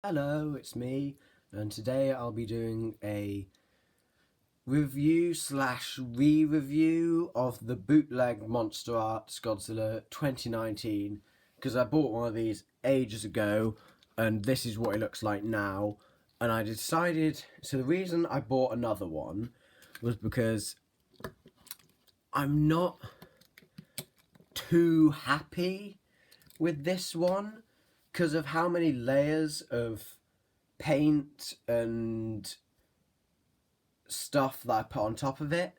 Hello, it's me, and today I'll be doing a review slash re-review of the Bootleg Monsterarts Godzilla 2019, because I bought one of these ages ago, and this is what it looks like now, and I decided, so the reason I bought another one was because I'm not too happy with this one, because of how many layers of paint and stuff that I put on top of it.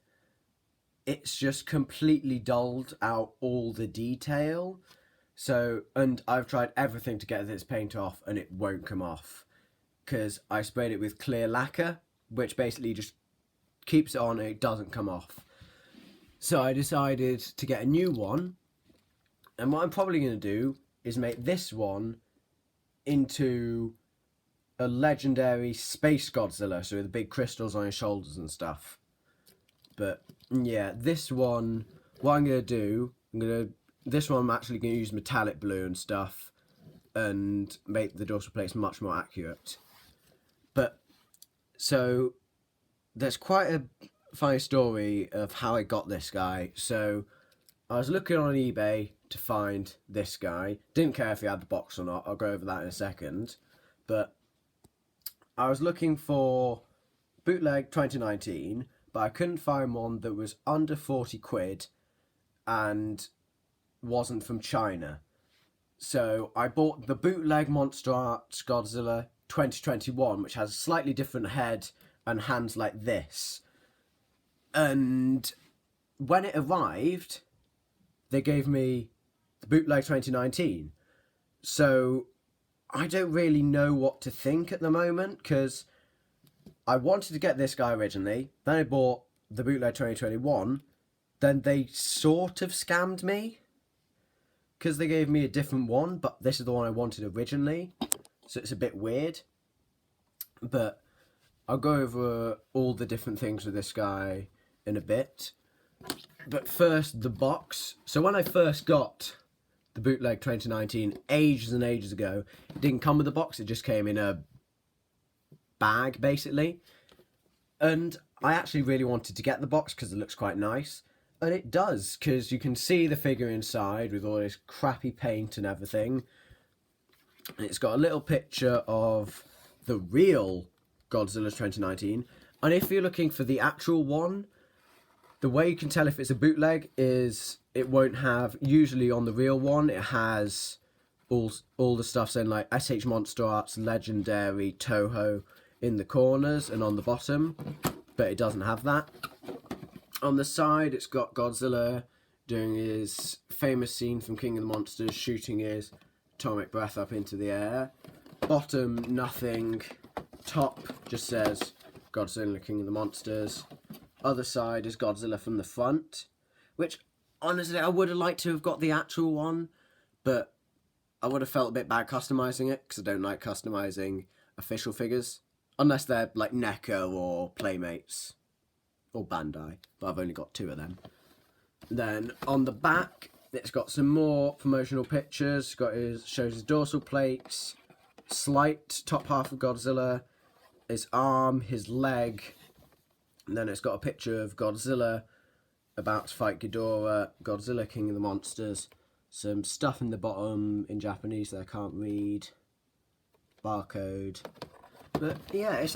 It's just completely dulled out all the detail. So, and I've tried everything to get this paint off and it won't come off, because I sprayed it with clear lacquer, which basically just keeps it on and it doesn't come off. So I decided to get a new one, and what I'm probably going to do is make this one into a legendary space Godzilla, so with the big crystals on his shoulders and stuff. But yeah, this one, what I'm gonna do, this one I'm actually gonna use metallic blue and stuff, and make the dorsal plates much more accurate. But so there's quite a funny story of how I got this guy. So I was looking on eBay to find this guy. Didn't care if he had the box or not. I'll go over that in a second. But I was looking for Bootleg 2019, but I couldn't find one that was under 40 quid and wasn't from China. So I bought the Bootleg Monsterarts Godzilla 2021, which has a slightly different head and hands like this. And when it arrived, they gave me the Bootleg 2019. So I don't really know what to think at the moment, because I wanted to get this guy originally, then I bought the Bootleg 2021, then they sort of scammed me, because they gave me a different one, but this is the one I wanted originally, so it's a bit weird. But I'll go over all the different things with this guy in a bit. But first, the box. So when I first got the Bootleg 2019 ages and ages ago, it didn't come with a box, it just came in a bag basically. And I actually really wanted to get the box because it looks quite nice, and it does, because you can see the figure inside with all this crappy paint and everything. And it's got a little picture of the real Godzilla 2019, and if you're looking for the actual one, the way you can tell if it's a bootleg is it won't have, usually on the real one, it has all the stuff saying like SH Monsterarts, Legendary, Toho in the corners and on the bottom, but it doesn't have that. On the side, it's got Godzilla doing his famous scene from King of the Monsters, shooting his atomic breath up into the air. Bottom, nothing. Top just says Godzilla, King of the Monsters. Other side is Godzilla from the front, which honestly I would have liked to have got the actual one, but I would have felt a bit bad customizing it, because I don't like customizing official figures, unless they're like NECA or Playmates or Bandai, but I've only got 2 of them. Then on the back, it's got some more promotional pictures. Shows his dorsal plates, slight top half of Godzilla, his arm, his leg. And then it's got a picture of Godzilla about to fight Ghidorah, Godzilla, King of the Monsters. Some stuff in the bottom in Japanese that I can't read. Barcode. But yeah, it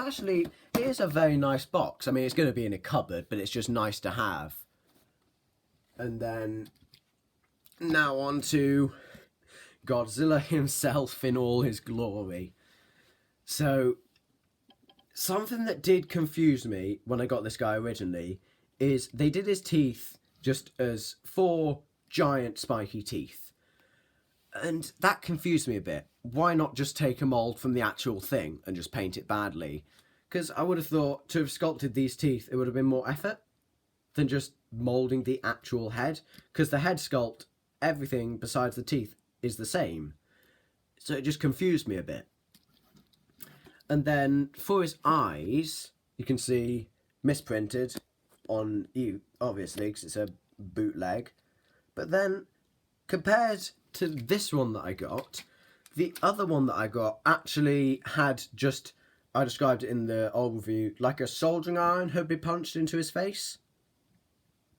is a very nice box. I mean, it's going to be in a cupboard, but it's just nice to have. And then, now on to Godzilla himself in all his glory. So, something that did confuse me when I got this guy originally is they did his teeth just as 4 giant spiky teeth. And that confused me a bit. Why not just take a mould from the actual thing and just paint it badly? Because I would have thought to have sculpted these teeth, it would have been more effort than just moulding the actual head. Because the head sculpt, everything besides the teeth is the same. So it just confused me a bit. And then for his eyes, you can see misprinted on you, obviously, because it's a bootleg. But then, compared to this one that I got, The other one that I got actually had just, I described it in the old review, like a soldering iron had been punched into his face.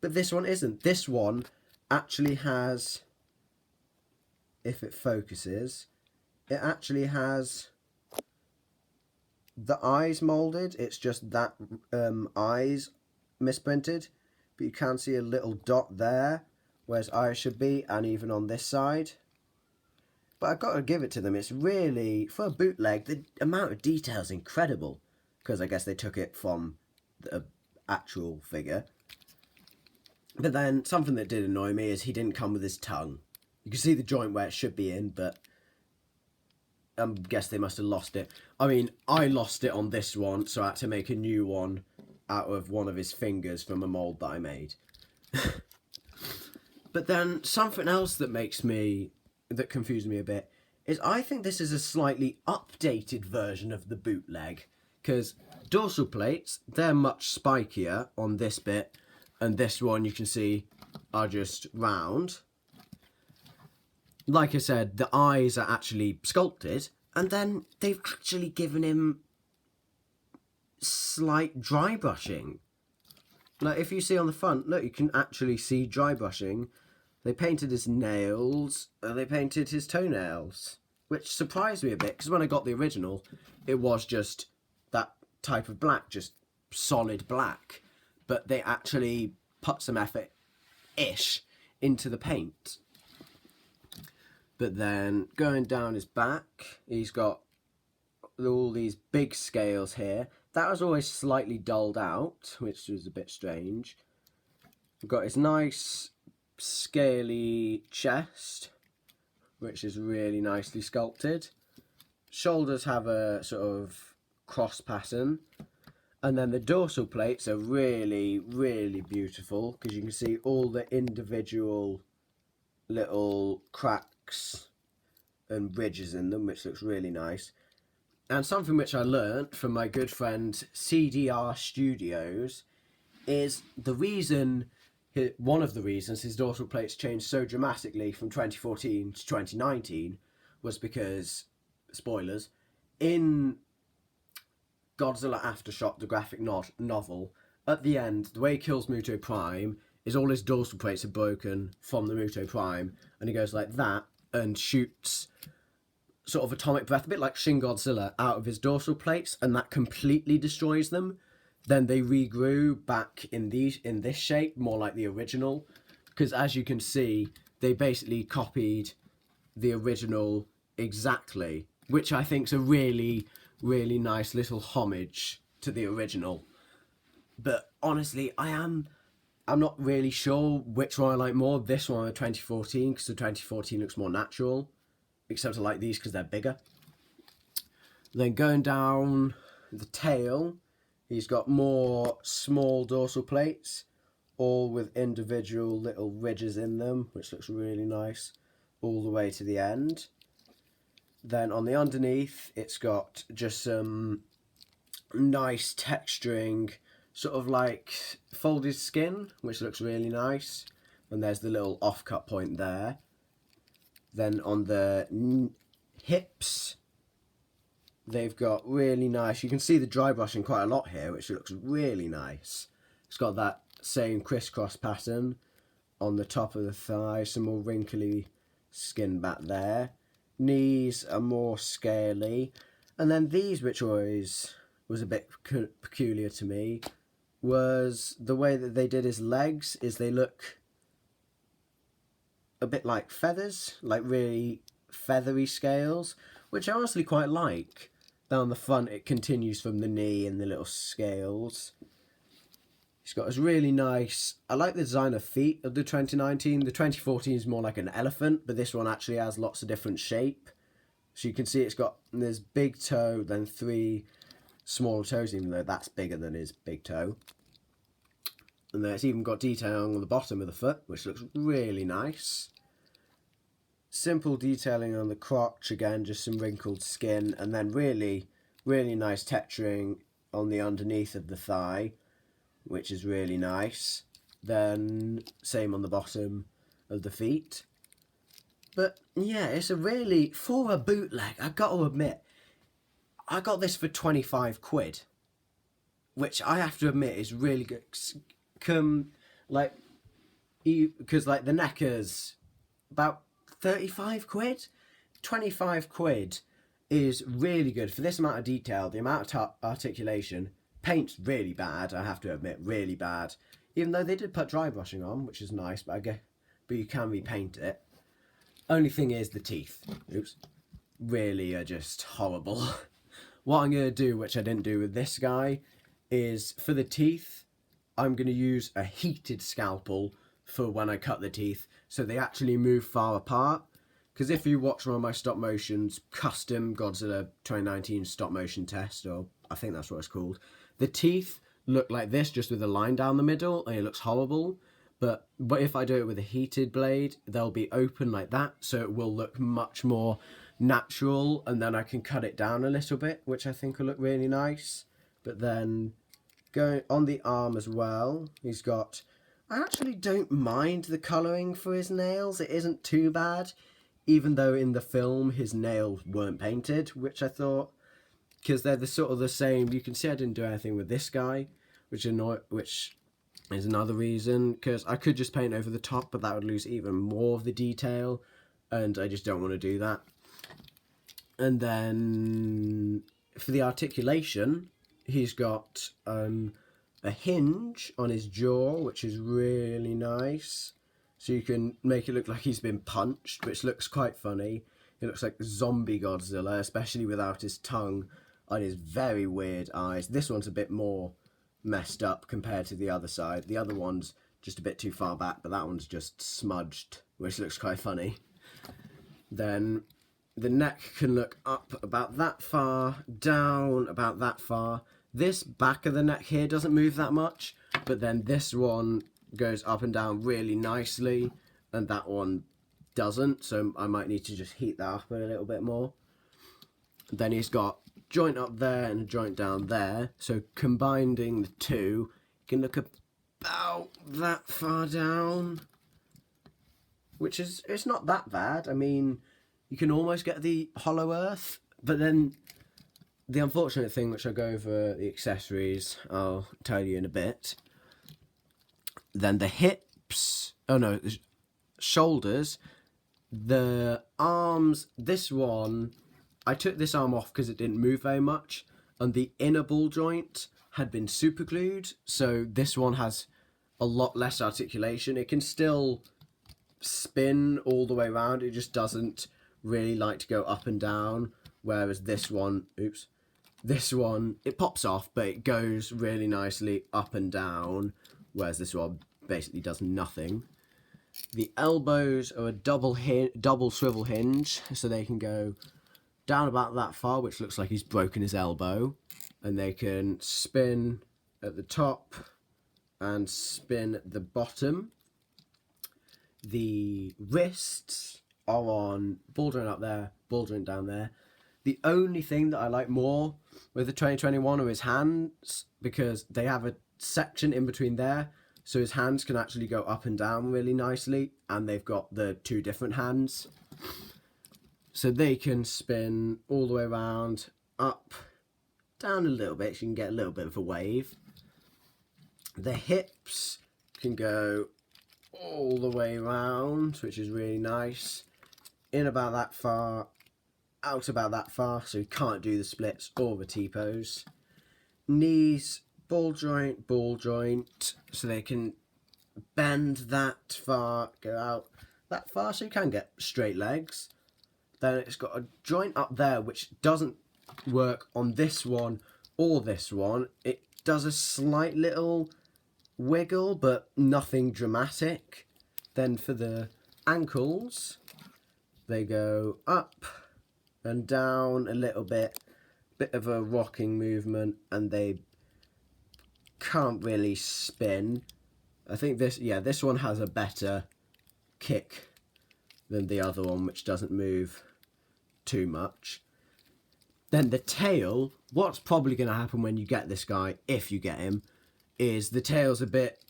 But this one isn't. This one actually has, if it focuses, it actually has the eyes moulded. It's just that eyes misprinted. But you can see a little dot there, where his eyes should be, and even on this side. But I've got to give it to them. It's really, for a bootleg, the amount of detail is incredible. Because I guess they took it from the actual figure. But then, something that did annoy me is he didn't come with his tongue. You can see the joint where it should be in, but I guess they must have lost it. I mean, I lost it on this one, so I had to make a new one out of one of his fingers from a mould that I made. But then, something else that confused me a bit is I think this is a slightly updated version of the bootleg, because dorsal plates, they're much spikier on this bit, and this one you can see are just round. Like I said, the eyes are actually sculpted, and then they've actually given him slight dry brushing. Like, if you see on the front, look, you can actually see dry brushing. They painted his nails, and they painted his toenails, which surprised me a bit, because when I got the original, it was just that type of black, just solid black. But they actually put some effort-ish into the paint. But then, going down his back, he's got all these big scales here. That was always slightly dulled out, which was a bit strange. We've got his nice scaly chest, which is really nicely sculpted. Shoulders have a sort of cross pattern. And then the dorsal plates are really, really beautiful, because you can see all the individual little cracks and ridges in them, which looks really nice. And something which I learnt from my good friend CDR Studios is one of the reasons his dorsal plates changed so dramatically from 2014 to 2019 was because, spoilers, in Godzilla Aftershock, the graphic novel, at the end, the way he kills Muto Prime is all his dorsal plates are broken from the Muto Prime, and he goes like that and shoots sort of atomic breath, a bit like Shin Godzilla, out of his dorsal plates, and that completely destroys them. Then they regrew back in this shape, more like the original, because as you can see, they basically copied the original exactly, which I think is a really, really nice little homage to the original. But honestly, I'm not really sure which one I like more, this one or 2014, because the 2014 looks more natural, except I like these because they're bigger. Then going down the tail, he's got more small dorsal plates, all with individual little ridges in them, which looks really nice, all the way to the end. Then on the underneath, it's got just some nice texturing, sort of like folded skin, which looks really nice. And there's the little off-cut point there. Then on the hips, they've got really nice, you can see the dry brushing quite a lot here, which looks really nice. It's got that same crisscross pattern on the top of the thigh, some more wrinkly skin back there. Knees are more scaly. And then these, which always was a bit peculiar to me, was the way that they did his legs, is they look a bit like feathers, like really feathery scales, which I honestly quite like. Down the front, it continues from the knee and the little scales. He's got this really nice, I like the design of feet of the 2019. The 2014 is more like an elephant, but this one actually has lots of different shape. So you can see it's got this big toe, then 3 smaller toes, even though that's bigger than his big toe. And then it's even got detailing on the bottom of the foot, which looks really nice. Simple detailing on the crotch, again, just some wrinkled skin, and then really, really nice texturing on the underneath of the thigh, which is really nice. Then same on the bottom of the feet. But yeah, it's a really, for a bootleg, I got to admit, I got this for 25 quid, which I have to admit is really good. Like, because like the necker's about 35 quid, 25 quid is really good for this amount of detail, the amount of articulation. Paint's really bad, I have to admit, really bad. Even though they did put dry brushing on, which is nice, but but you can repaint it. Only thing is the teeth. Oops. Really are just horrible. What I'm going to do, which I didn't do with this guy, is for the teeth, I'm going to use a heated scalpel for when I cut the teeth, so they actually move far apart. Because if you watch one of my stop motions, custom Godzilla 2019 stop motion test, or I think that's what it's called, the teeth look like this, just with a line down the middle, and it looks horrible. But if I do it with a heated blade, they'll be open like that, so it will look much more natural, and then I can cut it down a little bit, which I think will look really nice. But then going on the arm as well, he's got, I actually don't mind the colouring for his nails, it isn't too bad, even though in the film his nails weren't painted, which I thought, because they're the sort of the same. You can see I didn't do anything with this guy, which is another reason, because I could just paint over the top, but that would lose even more of the detail, and I just don't want to do that. And then for the articulation, he's got a hinge on his jaw, which is really nice. So you can make it look like he's been punched, which looks quite funny. It looks like zombie Godzilla, especially without his tongue and his very weird eyes. This one's a bit more messed up compared to the other side. The other one's just a bit too far back, but that one's just smudged, which looks quite funny. Then the neck can look up about that far, down about that far. This back of the neck here doesn't move that much, but then this one goes up and down really nicely, and that one doesn't, so I might need to just heat that up a little bit more. Then he's got joint up there and a joint down there, so combining the two, you can look about that far down, which is, it's not that bad. I mean, you can almost get the hollow earth, but then the unfortunate thing, which I'll go over the accessories, I'll tell you in a bit. Then the hips, oh no, the shoulders, the arms, this one, I took this arm off because it didn't move very much, and the inner ball joint had been super glued, so this one has a lot less articulation. It can still spin all the way around, it just doesn't really like to go up and down, whereas this one, this one, it pops off, but it goes really nicely up and down, whereas this one basically does nothing. The elbows are a double swivel hinge, so they can go down about that far, which looks like he's broken his elbow, and they can spin at the top and spin at the bottom. The wrists are on ball joint up there, ball joint down there. The only thing that I like more with the 2021 are his hands, because they have a section in between there, so his hands can actually go up and down really nicely, and they've got the two different hands. So they can spin all the way around, up, down a little bit, so you can get a little bit of a wave. The hips can go all the way around, which is really nice. In about that far, out about that far, so you can't do the splits or the T-pose. Knees, ball joint, so they can bend that far, go out that far, so you can get straight legs. Then it's got a joint up there which doesn't work on this one or this one. It does a slight little wiggle, but nothing dramatic. Then for the ankles, they go up and down a little bit of a rocking movement, and they can't really spin. I think this one has a better kick than the other one, which doesn't move too much. Then the tail, what's probably going to happen when you get this guy, if you get him, is the tail's a bit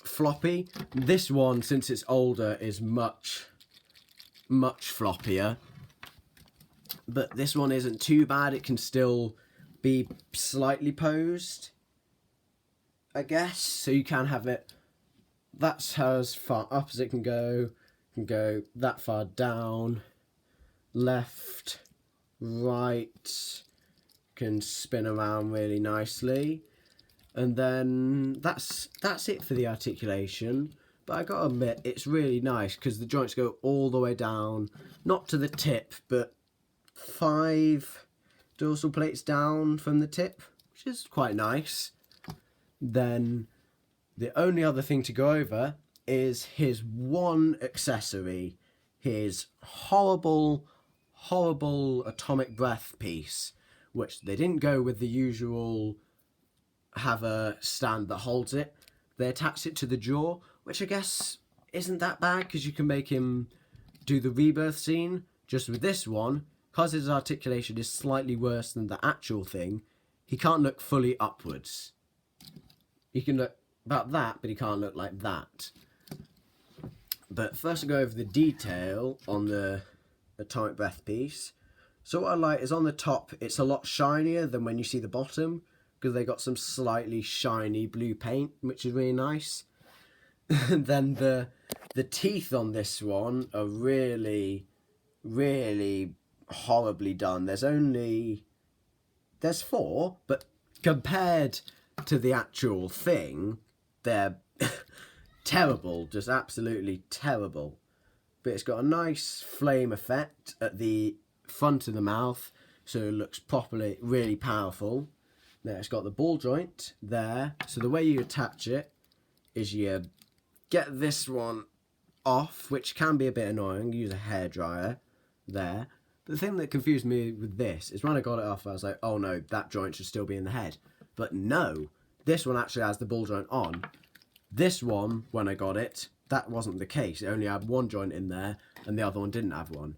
floppy. This one, since it's older, is much much floppier. But this one isn't too bad. It can still be slightly posed, I guess. So you can have it, that's how as far up as it can go. It can go that far down, left, right, can spin around really nicely. And then that's it for the articulation. But I gotta admit, it's really nice because the joints go all the way down, not to the tip, but 5 dorsal plates down from the tip, which is quite nice. Then the only other thing to go over is his one accessory, his horrible atomic breath piece, which they didn't go with the usual have a stand that holds it. They attached it to the jaw, which I guess isn't that bad because you can make him do the rebirth scene. Just with this one, because his articulation is slightly worse than the actual thing, he can't look fully upwards. He can look about that, but he can't look like that. But first I'll go over the detail on the atomic breath piece. So what I like is on the top, it's a lot shinier than when you see the bottom, because they got some slightly shiny blue paint, which is really nice. And then the teeth on this one are really horribly done. There's 4, but compared to the actual thing, they're terrible, just absolutely terrible. But it's got a nice flame effect at the front of the mouth, so it looks properly, really powerful. Now it's got the ball joint there, so the way you attach it is you get this one off, which can be a bit annoying. You use a hairdryer there. But the thing that confused me with this is when I got it off, I was like, oh no, that joint should still be in the head. But no, this one actually has the ball joint on. This one, when I got it, that wasn't the case. It only had one joint in there, and the other one didn't have one.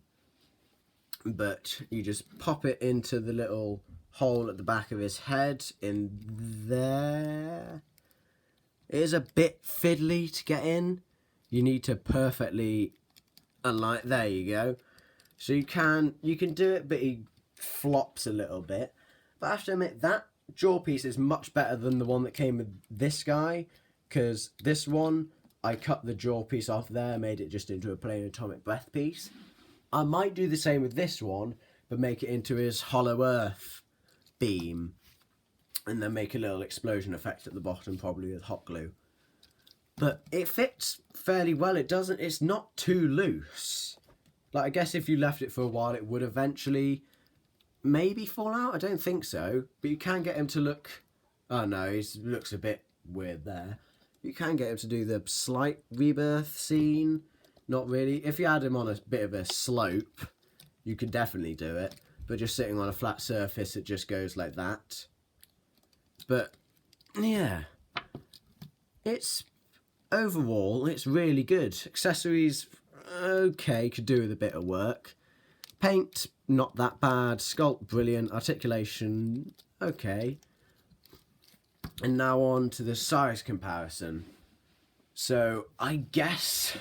But you just pop it into the little hole at the back of his head in there. It is a bit fiddly to get in. You need to perfectly align. There you go. So you can do it, but he flops a little bit. But I have to admit, that jaw piece is much better than the one that came with this guy, because this one, I cut the jaw piece off there, made it just into a plain atomic breath piece. I might do the same with this one, but make it into his hollow earth beam, and then make a little explosion effect at the bottom, probably with hot glue. But it fits fairly well. It's not too loose. Like, I guess if you left it for a while, it would eventually maybe fall out. I don't think so, but you can get him to look, oh no, he looks a bit weird there. You can get him to do the slight rebirth scene. Not really. If you had him on a bit of a slope, you could definitely do it. But just sitting on a flat surface, it just goes like that. But, yeah. Overall, it's really good. Accessories, okay, could do with a bit of work. Paint, not that bad. Sculpt, brilliant. Articulation, okay. And now on to the size comparison. So, I guess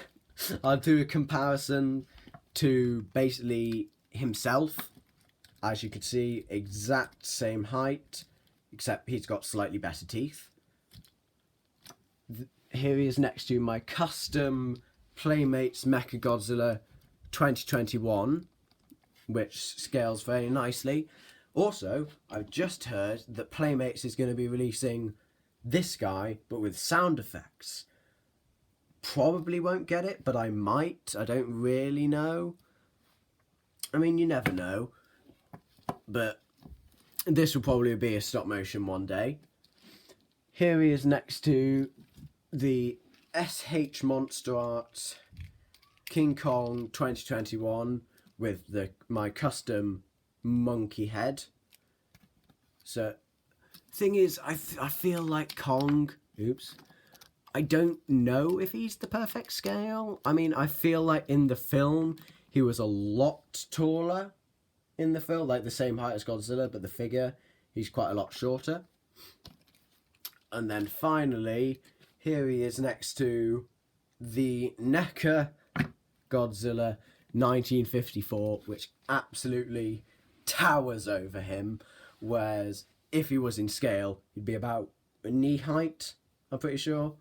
I'll do a comparison to basically himself. As you can see, exact same height, except he's got slightly better teeth. Here he is next to my custom Playmates Mechagodzilla 2021, which scales very nicely. Also, I've just heard that Playmates is going to be releasing this guy, but with sound effects. Probably won't get it, but I might. I don't really know. I mean, you never know. But this will probably be a stop motion one day. Here he is next to the SH Monsterarts King Kong 2021 with my custom monkey head. So, thing is, I feel like Kong, I don't know if he's the perfect scale. I mean, I feel like in the film, he was a lot taller in the film, like the same height as Godzilla, but the figure, he's quite a lot shorter. And then finally, here he is next to the NECA Godzilla 1954, which absolutely towers over him, whereas if he was in scale, he'd be about a knee height, I'm pretty sure.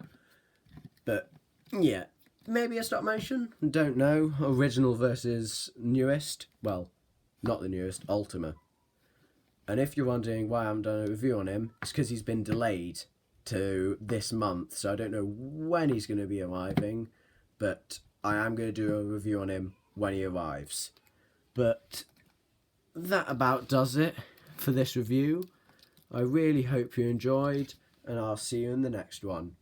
But yeah, maybe a stop motion, don't know. Original versus newest, well, not the newest, Ultima. And if you're wondering why I haven't done a review on him, it's because he's been delayed to this month, so I don't know when he's going to be arriving, but I am going to do a review on him when he arrives. But that about does it for this review. I really hope you enjoyed, and I'll see you in the next one.